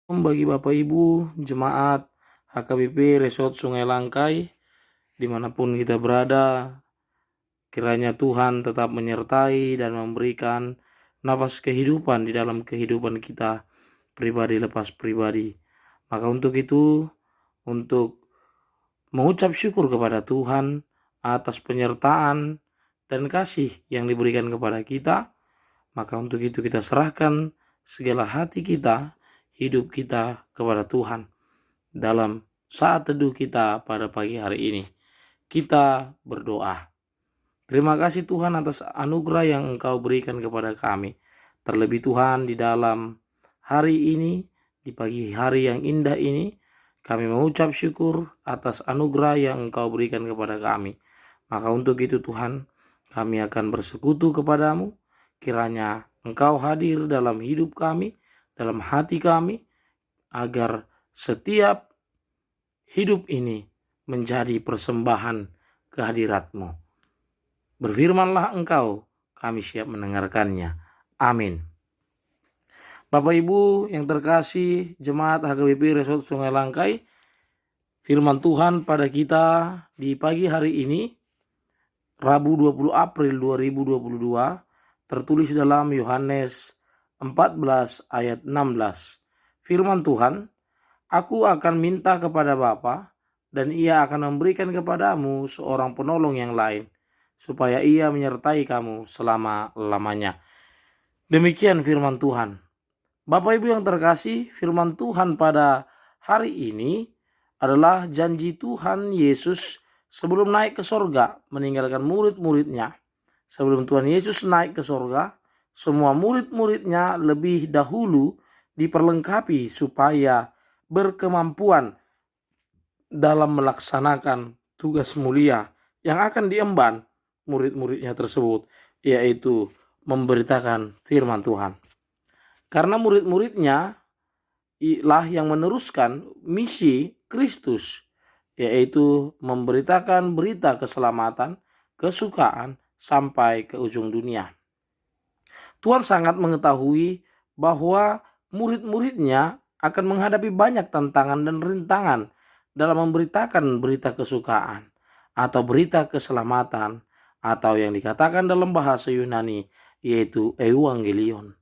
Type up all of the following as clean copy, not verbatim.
Bagi Bapak Ibu, jemaat HKBP Resort Sungai Langkai, dimanapun kita berada, kiranya Tuhan tetap menyertai dan memberikan nafas kehidupan di dalam kehidupan kita pribadi lepas pribadi. Maka untuk itu, untuk mengucap syukur kepada Tuhan atas penyertaan dan kasih yang diberikan kepada kita, maka untuk itu kita serahkan segala hati kita, hidup kita kepada Tuhan. Dalam saat teduh kita pada pagi hari ini, kita berdoa. Terima kasih Tuhan atas anugerah yang Engkau berikan kepada kami. Terlebih Tuhan, di dalam hari ini, di pagi hari yang indah ini, kami mengucap syukur atas anugerah yang Engkau berikan kepada kami. Maka untuk itu Tuhan, kami akan bersekutu kepadamu. Kiranya Engkau hadir dalam hidup kami, dalam hati kami, agar setiap hidup ini menjadi persembahan kehadirat-Mu. Berfirmanlah Engkau, kami siap mendengarkannya. Amin. Bapak Ibu yang terkasih, jemaat HKBP Resort Sungai Langkai, firman Tuhan pada kita di pagi hari ini, Rabu 20 April 2022, tertulis dalam Yohanes 14 ayat 16. Firman Tuhan, Aku akan minta kepada Bapa, dan Ia akan memberikan kepadamu seorang penolong yang lain, supaya Ia menyertai kamu selama-lamanya. Demikian firman Tuhan. Bapak Ibu yang terkasih, firman Tuhan pada hari ini adalah janji Tuhan Yesus sebelum naik ke sorga, meninggalkan murid-muridnya. Sebelum Tuhan Yesus naik ke sorga, semua murid-muridnya lebih dahulu diperlengkapi supaya berkemampuan dalam melaksanakan tugas mulia yang akan diemban murid-muridnya tersebut, yaitu memberitakan firman Tuhan. Karena murid-muridnya lah yang meneruskan misi Kristus, yaitu memberitakan berita keselamatan, kesukaan sampai ke ujung dunia. Tuhan sangat mengetahui bahwa murid-muridnya akan menghadapi banyak tantangan dan rintangan dalam memberitakan berita kesukaan atau berita keselamatan, atau yang dikatakan dalam bahasa Yunani yaitu Evangelion.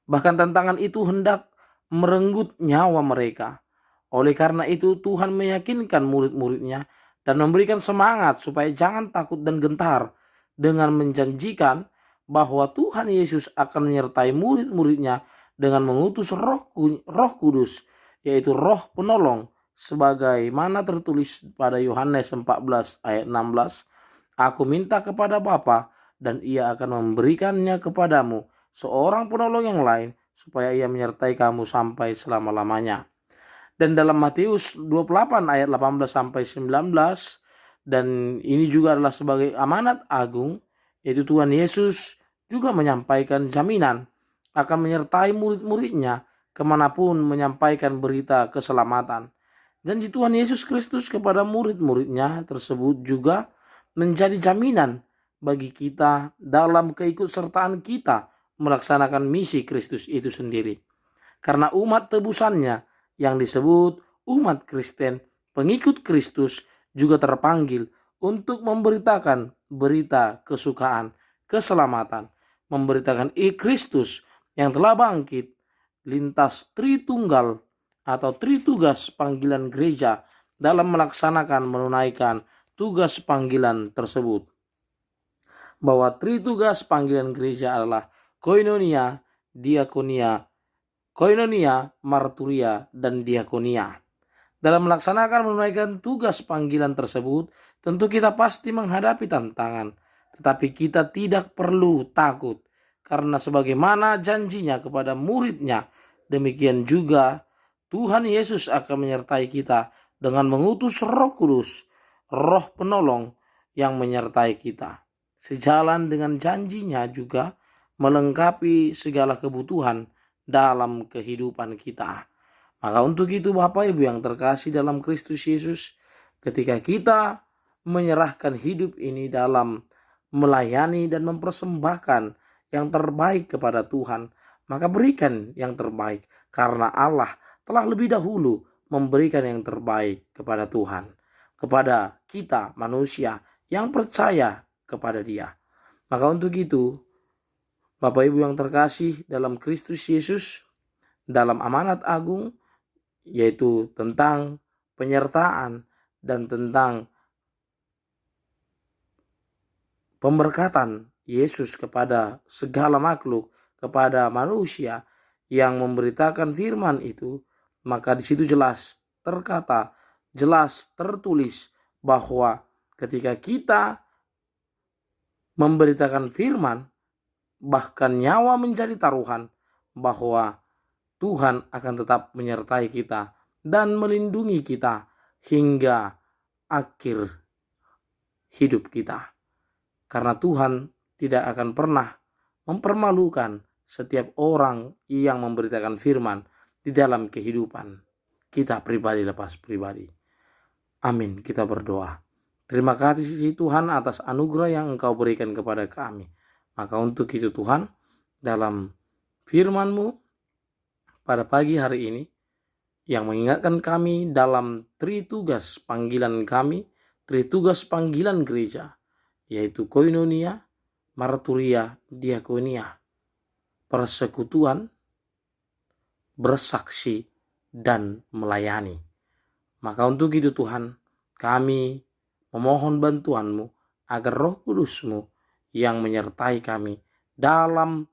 Bahkan tantangan itu hendak merenggut nyawa mereka. Oleh karena itu Tuhan meyakinkan murid-muridnya dan memberikan semangat supaya jangan takut dan gentar, dengan menjanjikan bahwa Tuhan Yesus akan menyertai murid-muridnya dengan mengutus Roh Kudus, yaitu Roh Penolong, sebagaimana tertulis pada Yohanes 14 ayat 16. Aku minta kepada Bapa, dan Ia akan memberikannya kepadamu seorang penolong yang lain, supaya Ia menyertai kamu sampai selama-lamanya. Dan dalam Matius 28 ayat 18 sampai 19, dan ini juga adalah sebagai amanat agung, yaitu Tuhan Yesus juga menyampaikan jaminan akan menyertai murid-muridnya kemanapun menyampaikan berita keselamatan. Janji Tuhan Yesus Kristus kepada murid-muridnya tersebut juga menjadi jaminan bagi kita dalam keikutsertaan kita melaksanakan misi Kristus itu sendiri. Karena umat tebusannya yang disebut umat Kristen, pengikut Kristus, juga terpanggil untuk memberitakan berita kesukaan, keselamatan, memberitakan Kristus yang telah bangkit lintas Tritunggal atau Tritugas panggilan gereja dalam melaksanakan menunaikan tugas panggilan tersebut. Bahwa Tritugas panggilan gereja adalah koinonia, diakonia, marturia, dan diakonia. Dalam melaksanakan menunaikan tugas panggilan tersebut, tentu kita pasti menghadapi tantangan, tetapi kita tidak perlu takut, karena sebagaimana janjinya kepada muridnya, demikian juga Tuhan Yesus akan menyertai kita dengan mengutus Roh Kudus, Roh Penolong yang menyertai kita. Sejalan dengan janjinya juga melengkapi segala kebutuhan dalam kehidupan kita. Maka untuk itu Bapak Ibu yang terkasih dalam Kristus Yesus, ketika kita menyerahkan hidup ini dalam melayani dan mempersembahkan yang terbaik kepada Tuhan, maka berikan yang terbaik, karena Allah telah lebih dahulu memberikan yang terbaik kepada Tuhan, kepada kita manusia yang percaya kepada Dia. Maka untuk itu, Bapak Ibu yang terkasih dalam Kristus Yesus, dalam amanat agung, yaitu tentang penyertaan dan tentang pemberkatan Yesus kepada segala makhluk, kepada manusia yang memberitakan firman itu, maka di situ jelas terkata, jelas tertulis bahwa ketika kita memberitakan firman, bahkan nyawa menjadi taruhan, bahwa Tuhan akan tetap menyertai kita dan melindungi kita hingga akhir hidup kita. Karena Tuhan tidak akan pernah mempermalukan setiap orang yang memberitakan firman di dalam kehidupan kita pribadi lepas pribadi. Amin. Kita berdoa. Terima kasih Tuhan atas anugerah yang Engkau berikan kepada kami. Maka untuk itu Tuhan, dalam firman-Mu pada pagi hari ini, yang mengingatkan kami dalam tritugas panggilan kami, tritugas panggilan gereja, yaitu koinonia, marturia, diakonia, persekutuan, bersaksi, dan melayani. Maka untuk itu Tuhan, kami memohon bantuan-Mu agar Roh Kudus-Mu yang menyertai kami dalam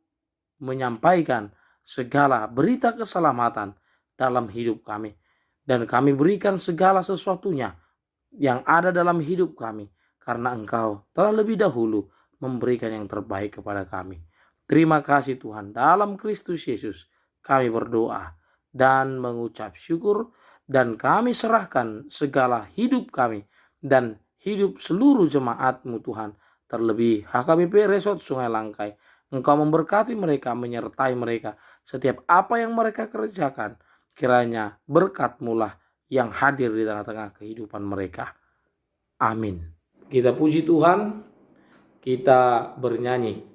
menyampaikan segala berita keselamatan dalam hidup kami. Dan kami berikan segala sesuatunya yang ada dalam hidup kami, karena Engkau telah lebih dahulu memberikan yang terbaik kepada kami. Terima kasih Tuhan, dalam Kristus Yesus kami berdoa dan mengucap syukur, dan kami serahkan segala hidup kami dan hidup seluruh jemaat-Mu Tuhan, terlebih HKBP Resort Sungai Langkai. Engkau memberkati mereka, menyertai mereka setiap apa yang mereka kerjakan. Kiranya berkat-Mu lah yang hadir di tengah-tengah kehidupan mereka. Amin. Kita puji Tuhan, kita bernyanyi.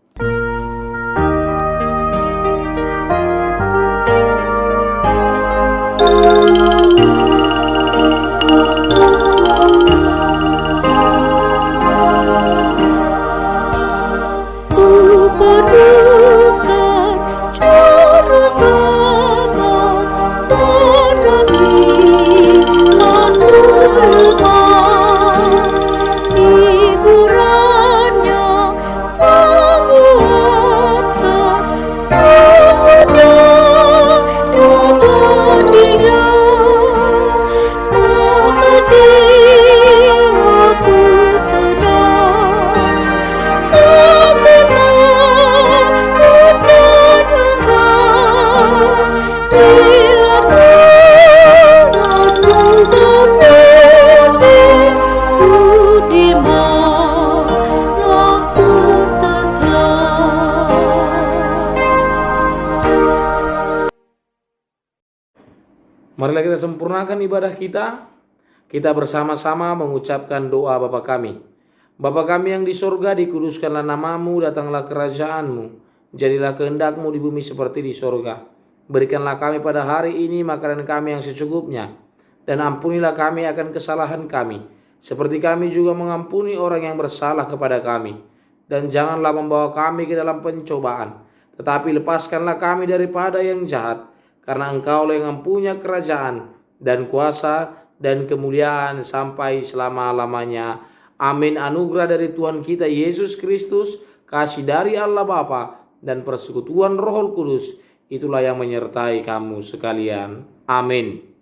Marilah kita sempurnakan ibadah kita. Kita bersama-sama mengucapkan doa Bapa kami. Bapa kami yang di sorga, dikuduskanlah namamu, datanglah kerajaan-Mu. Jadilah kehendak-Mu di bumi seperti di sorga. Berikanlah kami pada hari ini makanan kami yang secukupnya. Dan ampunilah kami akan kesalahan kami, seperti kami juga mengampuni orang yang bersalah kepada kami. Dan janganlah membawa kami ke dalam pencobaan, tetapi lepaskanlah kami daripada yang jahat. Karena Engkaulah yang mempunyai kerajaan dan kuasa dan kemuliaan sampai selama-lamanya. Amin. Anugerah dari Tuhan kita Yesus Kristus, kasih dari Allah Bapa, dan persekutuan Roh Kudus, itulah yang menyertai kamu sekalian. Amin.